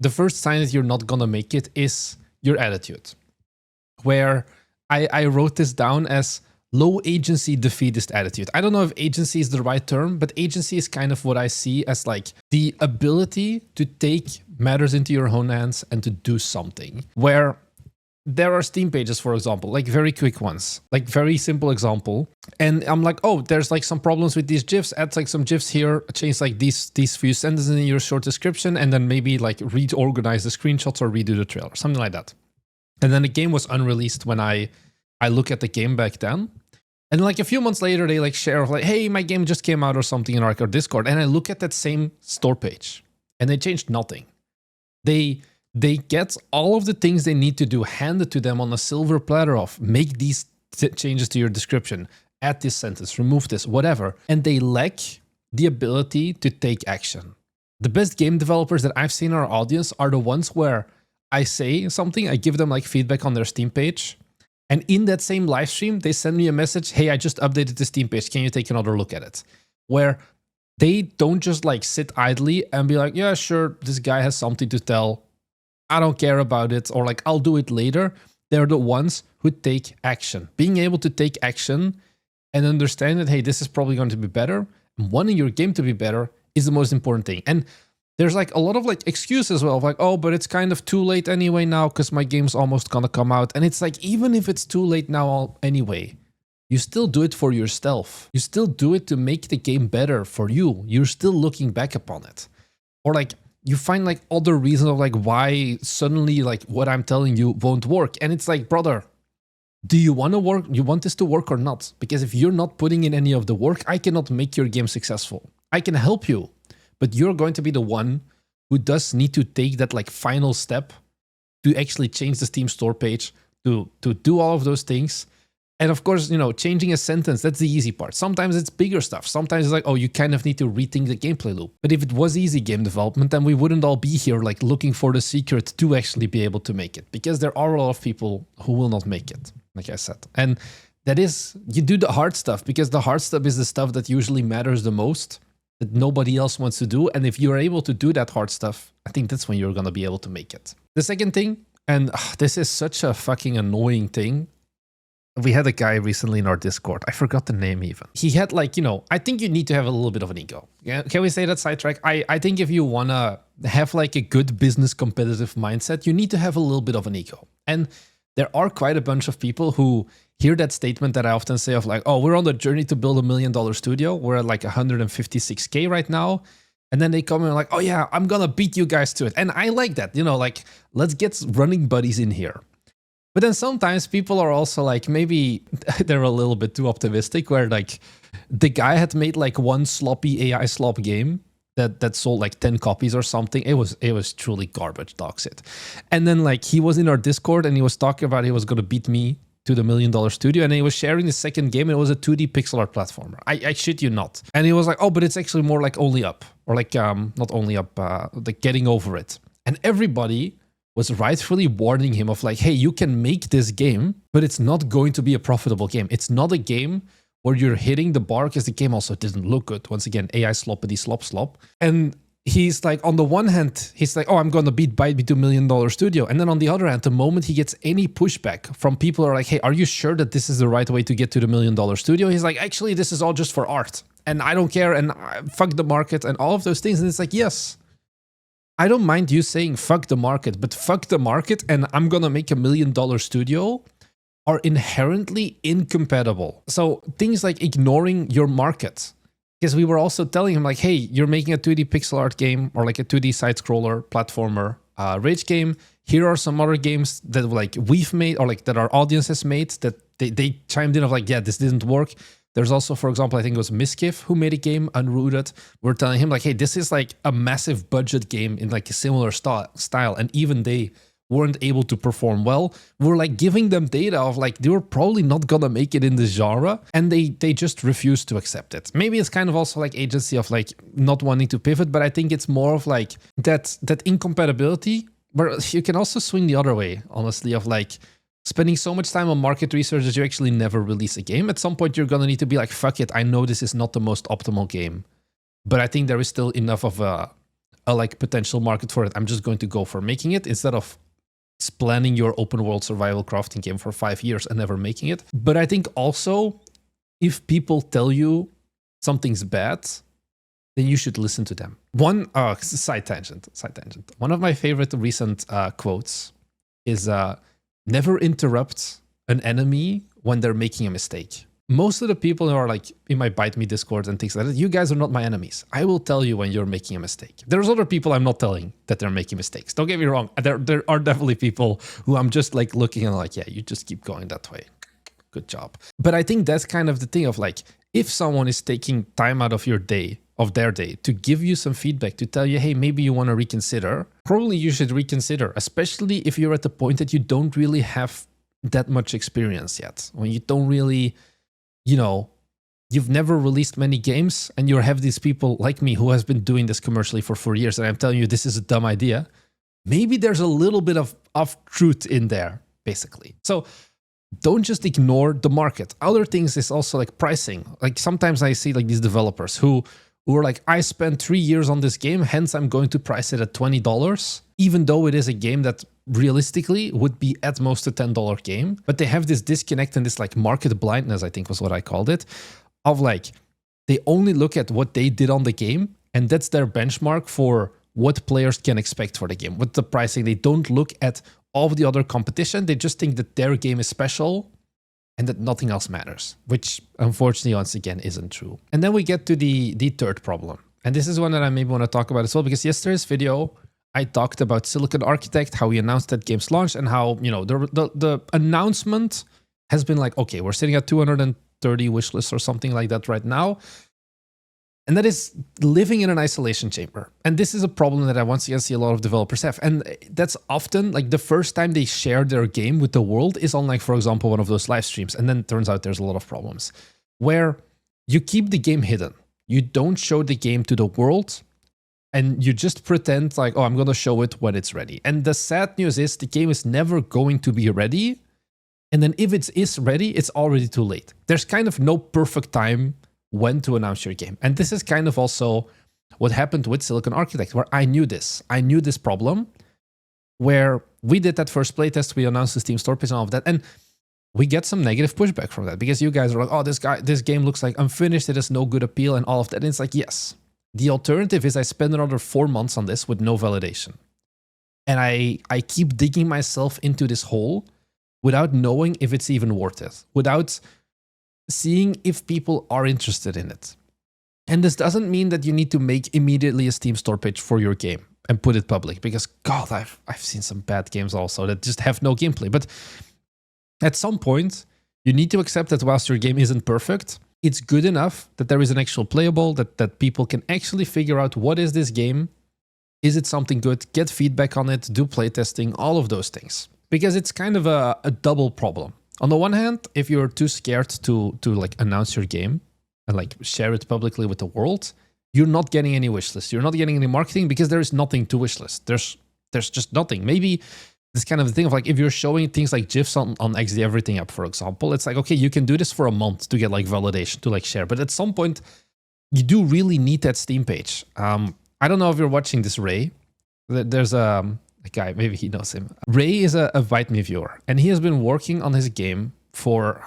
the first sign that you're not gonna make it is your attitude. Where I wrote this down as low agency defeatist attitude. I don't know if agency is the right term, but agency is kind of what I see as like the ability to take matters into your own hands and to do something. Where there are Steam pages, for example, like very quick ones, like very simple example. And I'm like, oh, there's like some problems with these GIFs, add like some GIFs here, change like these few sentences in your short description, and then maybe like reorganize the screenshots or redo the trailer, something like that. And then the game was unreleased when I look at the game back then. And like a few months later, they like share like, hey, my game just came out or something in our Discord. And I look at that same store page and they changed nothing. They get all of the things they need to do handed to them on a silver platter of make these changes to your description, add this sentence, remove this, whatever. And they lack the ability to take action. The best game developers that I've seen in our audience are the ones where I say something, I give them like feedback on their Steam page. And in that same live stream, they send me a message, hey, I just updated the Steam page. Can you take another look at it? Where they don't just like sit idly and be like, yeah, sure, this guy has something to tell. I don't care about it, or like, I'll do it later. They're the ones who take action. Being able to take action and understand that, hey, this is probably going to be better, and wanting your game to be better is the most important thing. And there's like a lot of like excuses as well, of like, oh, but it's kind of too late anyway now because my game's almost gonna come out. And it's like, even if it's too late now anyway, you still do it for yourself. You still do it to make the game better for you. You're still looking back upon it. Or like, you find like other reasons of like why suddenly like what I'm telling you won't work. And it's like, brother, do you want to work? You want this to work or not? Because if you're not putting in any of the work, I cannot make your game successful. I can help you, but you're going to be the one who does need to take that like final step to actually change the Steam store page, to do all of those things. And of course, you know, changing a sentence, that's the easy part. Sometimes it's bigger stuff. Sometimes it's like, oh, you kind of need to rethink the gameplay loop. But if it was easy game development, then we wouldn't all be here like looking for the secret to actually be able to make it. Because there are a lot of people who will not make it, like I said. And that is, you do the hard stuff, because the hard stuff is the stuff that usually matters the most, that nobody else wants to do. And if you're able to do that hard stuff, I think that's when you're going to be able to make it. The second thing, and this is such a fucking annoying thing. We had a guy recently in our Discord. I forgot the name even. He had like, you know, I think you need to have a little bit of an ego. Yeah, can we say that, sidetrack? I think if you want to have like a good business competitive mindset, you need to have a little bit of an ego. And there are quite a bunch of people who hear that statement that I often say of like, oh, we're on the journey to build $1 million studio. We're at like 156K right now. And then they come in like, oh yeah, I'm going to beat you guys to it. And I like that, you know, like, let's get running buddies in here. But then sometimes people are also like, maybe they're a little bit too optimistic, where like the guy had made like one sloppy AI slop game that sold like 10 copies or something. It was truly garbage dog shit. And then like he was in our Discord and he was talking about he was going to beat me to the $1 million studio, and he was sharing the second game, and it was a 2D pixel art platformer. I shit you not. And he was like, oh, but it's actually more like only up, or like not only up, like getting over it. And everybody was rightfully warning him of like, hey, you can make this game, but it's not going to be a profitable game. It's not a game where you're hitting the bar, because the game also didn't look good. Once again, AI sloppity slop. And he's like, on the one hand, he's like, oh, I'm going to beat me to $1 million studio. And then on the other hand, the moment he gets any pushback from people who are like, hey, are you sure that this is the right way to get to the $1 million studio? He's like, actually, this is all just for art. And I don't care. And fuck the market and all of those things. And it's like, yes, I don't mind you saying fuck the market, but fuck the market and I'm gonna make $1 million studio are inherently incompatible. So things like ignoring your market, because we were also telling him like, hey, you're making a 2D pixel art game or like a 2D side scroller platformer rage game. Here are some other games that like we've made or like that our audience has made that they chimed in of like, yeah, this didn't work. There's also, for example, I think it was Miskiff who made a game, Unrooted. We're telling him like, hey, this is like a massive budget game in like a similar style. And even they weren't able to perform well. We're like giving them data of like, they were probably not gonna make it in this genre. And they just refused to accept it. Maybe it's kind of also like agency of like not wanting to pivot, but I think it's more of like that incompatibility where you can also swing the other way, honestly, of like, spending so much time on market research that you actually never release a game. At some point, you're going to need to be like, fuck it, I know this is not the most optimal game, but I think there is still enough of a a like potential market for it, I'm just going to go for making it instead of planning your open world survival crafting game for 5 years and never making it. But I think also if people tell you something's bad, then you should listen to them. One side tangent. One of my favorite recent quotes is never interrupt an enemy when they're making a mistake. Most of the people who are like in my Bite Me Discord and things like that, you guys are not my enemies. I will tell you when you're making a mistake. There's other people I'm not telling that they're making mistakes. Don't get me wrong. There are definitely people who I'm just like looking and like, yeah, you just keep going that way. Good job. But I think that's kind of the thing of like, if someone is taking time out of their day to give you some feedback, to tell you, hey, maybe you want to reconsider, probably you should reconsider, especially if you're at the point that you don't really have that much experience yet. When you don't really, you know, you've never released many games and you have these people like me who has been doing this commercially for 4 years and I'm telling you this is a dumb idea. Maybe there's a little bit of truth in there, basically. So don't just ignore the market. Other things is also like pricing. Like sometimes I see like these developers who are like, I spent 3 years on this game, hence I'm going to price it at $20, even though it is a game that realistically would be at most a $10 game. But they have this disconnect and this like market blindness, I think was what I called it, of like, they only look at what they did on the game and that's their benchmark for what players can expect for the game. With the pricing, they don't look at all of the other competition. They just think that their game is special and that nothing else matters, which unfortunately, once again, isn't true. And then we get to the third problem. And this is one that I maybe want to talk about as well, because yesterday's video, I talked about Silicon Architect, how we announced that game's launch and how, you know, the announcement has been like, okay, we're sitting at 230 wishlists or something like that right now. And that is living in an isolation chamber. And this is a problem that I once again see a lot of developers have. And that's often like the first time they share their game with the world is on like, for example, one of those live streams. And then it turns out there's a lot of problems where you keep the game hidden. You don't show the game to the world and you just pretend like, oh, I'm going to show it when it's ready. And the sad news is the game is never going to be ready. And then if it is ready, it's already too late. There's kind of no perfect time when to announce your game. And this is kind of also what happened with Silicon Architect, where I knew this problem, where we did that first playtest, we announced the Steam store page and all of that, and we get some negative pushback from that, because you guys are like, oh, this game looks like unfinished, it has no good appeal and all of that. And it's like, yes, the alternative is I spend another 4 months on this with no validation. And I keep digging myself into this hole without knowing if it's even worth it, without seeing if people are interested in it. And this doesn't mean that you need to make immediately a Steam store page for your game and put it public, because God, I've seen some bad games also that just have no gameplay. But at some point, you need to accept that whilst your game isn't perfect, it's good enough that there is an actual playable, that people can actually figure out what is this game, is it something good, get feedback on it, do playtesting, all of those things. Because it's kind of a double problem. On the one hand, if you're too scared to like announce your game and like share it publicly with the world, you're not getting any wishlist. You're not getting any marketing because there is nothing to wishlist. There's just nothing. Maybe this kind of the thing of like, if you're showing things like GIFs on XD Everything app, for example, it's like, okay, you can do this for a month to get like validation, to like share. But at some point, you do really need that Steam page. I don't know if you're watching this, Ray. There's a guy, maybe he knows him. Ray is a Bite Me viewer, and he has been working on his game for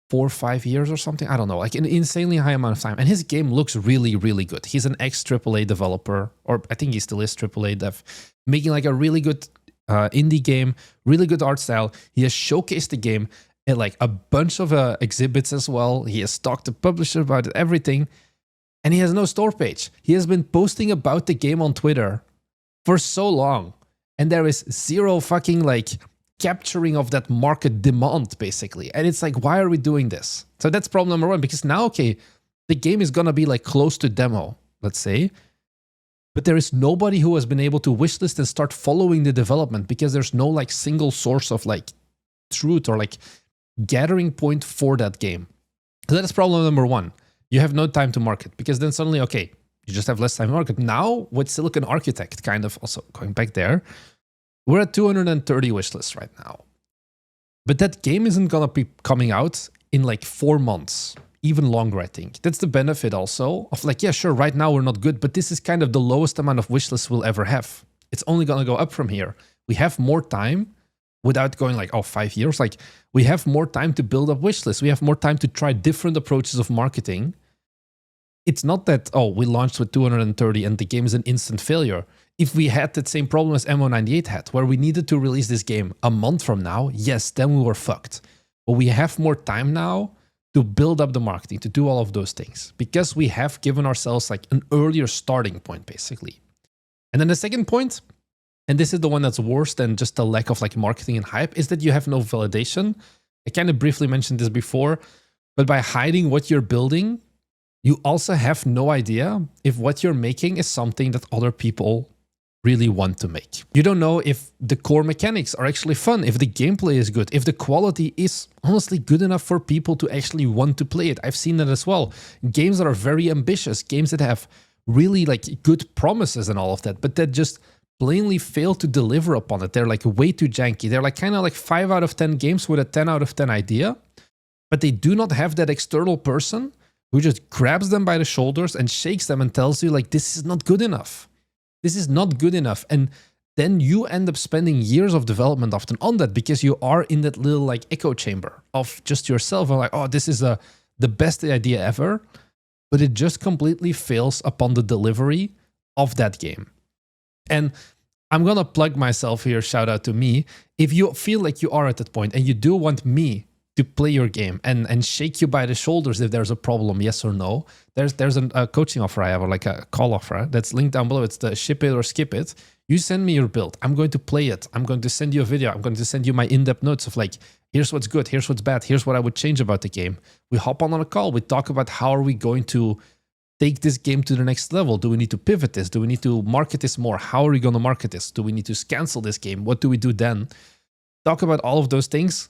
4 or 5 years or something. I don't know, like an insanely high amount of time. And his game looks really, really good. He's an ex-AAA developer, or I think he still is AAA dev, making like a really good indie game, really good art style. He has showcased the game at like a bunch of exhibits as well. He has talked to publisher about it, everything. And he has no store page. He has been posting about the game on Twitter for so long, and there is zero fucking like capturing of that market demand, basically. And it's like, why are we doing this? So that's problem number one, because now, okay, the game is gonna be like close to demo, let's say, but there is nobody who has been able to wishlist and start following the development, because there's no like single source of like truth or like gathering point for that game. So that is problem number one. You have no time to market, because then suddenly, okay, you just have less time to market. Now, with Silicon Architect, kind of also going back there, we're at 230 wishlists right now. But that game isn't going to be coming out in like 4 months. even longer, I think. That's the benefit also of like, yeah, sure, right now we're not good, but this is kind of the lowest amount of wishlist we'll ever have. It's only going to go up from here. We have more time without going like, oh, 5 years. Like we have more time to build up wishlists. We have more time to try different approaches of marketing. It's not that, oh, we launched with 230 and the game is an instant failure. If we had that same problem as MO98 had, where we needed to release this game a month from now, yes, then we were fucked. But we have more time now to build up the marketing, to do all of those things, because we have given ourselves like an earlier starting point, basically. And then the second point, and this is the one that's worse than just the lack of like marketing and hype, is that you have no validation. I kind of briefly mentioned this before, but by hiding what you're building, you also have no idea if what you're making is something that other people really want to make. You don't know if the core mechanics are actually fun, if the gameplay is good, if the quality is honestly good enough for people to actually want to play it. I've seen that as well. Games that are very ambitious, games that have really like good promises and all of that, but that just plainly fail to deliver upon it. They're like way too janky. They're like kind of like 5 out of 10 games with a 10 out of 10 idea, but they do not have that external person who just grabs them by the shoulders and shakes them and tells you like, this is not good enough. This is not good enough. And then you end up spending years of development often on that because you are in that little like echo chamber of just yourself. And like, oh, this is the best idea ever. But it just completely fails upon the delivery of that game. And I'm going to plug myself here. Shout out to me. If you feel like you are at that point and you do want me to play your game and shake you by the shoulders if there's a problem, yes or no, there's a coaching offer I have, or like a call offer that's linked down below. It's the ship it or skip it. You send me your build. I'm going to play it. I'm going to send you a video. I'm going to send you my in-depth notes of like, here's what's good, here's what's bad, here's what I would change about the game. We hop on a call. We talk about how are we going to take this game to the next level. Do we need to pivot this? Do we need to market this more? How are we going to market this? Do we need to cancel this game? What do we do then? Talk about all of those things.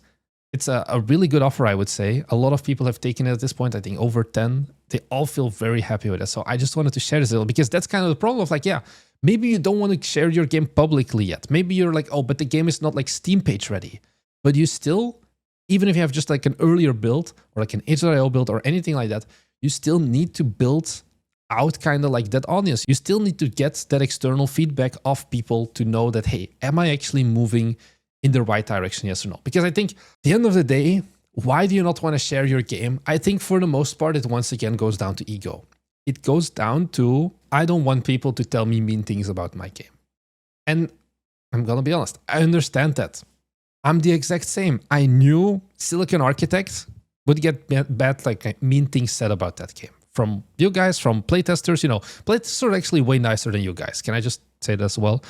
It's a really good offer, I would say. A lot of people have taken it at this point, I think over 10. They all feel very happy with it. So I just wanted to share this a little because that's kind of the problem of like, yeah, maybe you don't want to share your game publicly yet. Maybe you're like, oh, but the game is not like Steam page ready. But you still, even if you have just like an earlier build or like an HRIO build or anything like that, you still need to build out kind of like that audience. You still need to get that external feedback of people to know that, hey, am I actually moving in the right direction, yes or no? Because I think at the end of the day, why do you not want to share your game? I think for the most part, it once again goes down to ego. It goes down to, I don't want people to tell me mean things about my game. And I'm going to be honest, I understand that. I'm the exact same. I knew Silicon Architect would get bad, like mean things said about that game. From you guys, from playtesters, you know, playtesters are actually way nicer than you guys. Can I just say that as well?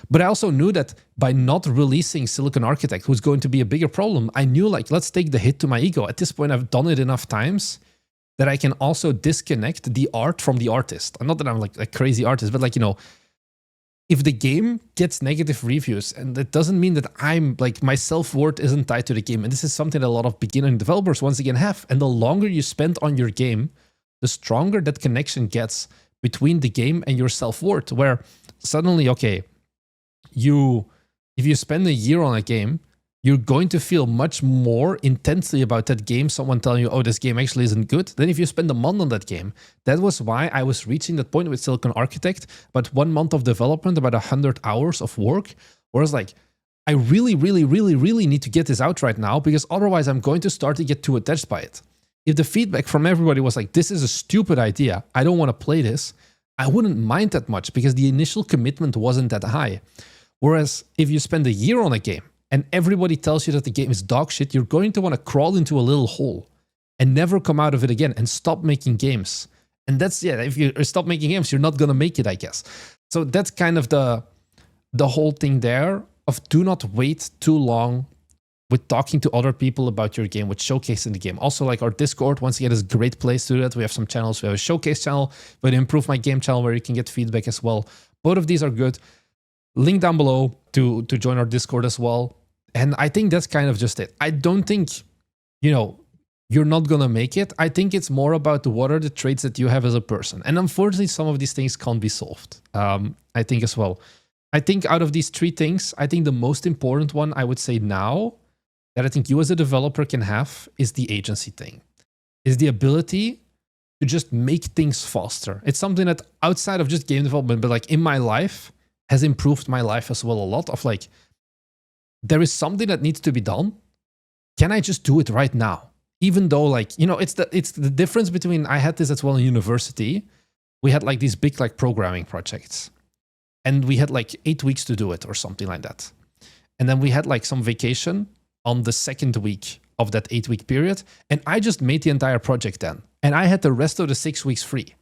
But I also knew that by not releasing Silicon Architect, who's going to be a bigger problem, I knew like, let's take the hit to my ego. At this point, I've done it enough times that I can also disconnect the art from the artist. Not that I'm like a crazy artist, but like, you know, if the game gets negative reviews, and that doesn't mean that I'm like, my self-worth isn't tied to the game. And this is something that a lot of beginning developers once again have. And the longer you spend on your game, the stronger that connection gets between the game and your self-worth, where suddenly, okay, if you spend a year on a game, you're going to feel much more intensely about that game, someone telling you, oh, this game actually isn't good, than if you spend a month on that game. That was why I was reaching that point with Silicon Architect, about 1 month of development, about 100 hours of work, where it's like, I really, really, really, really need to get this out right now, because otherwise I'm going to start to get too attached by it. If the feedback from everybody was like, this is a stupid idea, I don't want to play this, I wouldn't mind that much because the initial commitment wasn't that high. Whereas if you spend a year on a game and everybody tells you that the game is dog shit, you're going to want to crawl into a little hole and never come out of it again and stop making games. And that's, yeah, if you stop making games, you're not going to make it, I guess. So that's kind of the whole thing there of do not wait too long with talking to other people about your game, with showcasing the game. Also, like our Discord, once again, is a great place to do that. We have some channels. We have a showcase channel, but Improve My Game channel where you can get feedback as well. Both of these are good. Link down below to join our Discord as well. And I think that's kind of just it. I don't think, you know, you're not going to make it. I think it's more about what are the traits that you have as a person. And unfortunately, some of these things can't be solved. I think as well. I think out of these 3 things, I think the most important one I would say now that I think you as a developer can have is the agency thing. is the ability to just make things faster. It's something that outside of just game development, but like in my life has improved my life as well a lot of like, there is something that needs to be done. Can I just do it right now? Even though like, you know, it's the difference between, I had this as well in university. We had like these big like programming projects and we had like 8 weeks to do it or something like that. And then we had like some vacation on the second week of that 8-week period. And I just made the entire project then. And I had the rest of the 6 weeks free.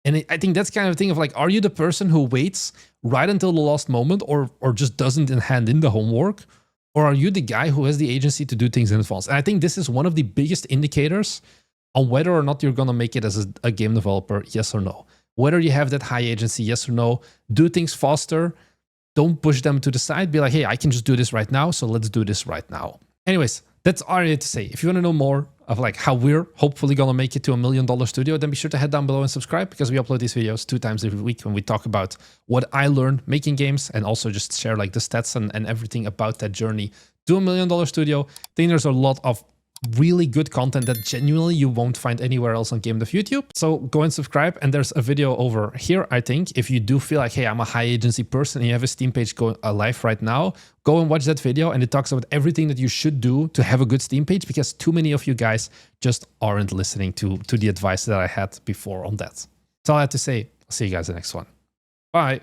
And I think that's kind of a thing of like, are you the person who waits right until the last moment or just doesn't hand in the homework? Or are you the guy who has the agency to do things in advance? And I think this is one of the biggest indicators on whether or not you're going to make it as a game developer, yes or no. Whether you have that high agency, yes or no. Do things faster. Don't push them to the side. Be like, hey, I can just do this right now, so let's do this right now. Anyways, that's all I need to say. If you want to know more of like how we're hopefully going to make it to $1 million studio, then be sure to head down below and subscribe because we upload these videos 2 times every week when we talk about what I learned making games and also just share like the stats and everything about that journey to $1 million studio. I think there's a lot of really good content that genuinely you won't find anywhere else on GameDev YouTube. So go and subscribe. And there's a video over here, I think. If you do feel like, hey, I'm a high agency person and you have a Steam page going live right now, go and watch that video. And it talks about everything that you should do to have a good Steam page because too many of you guys just aren't listening to the advice that I had before on that. That's all I had to say. I'll see you guys in the next one. Bye.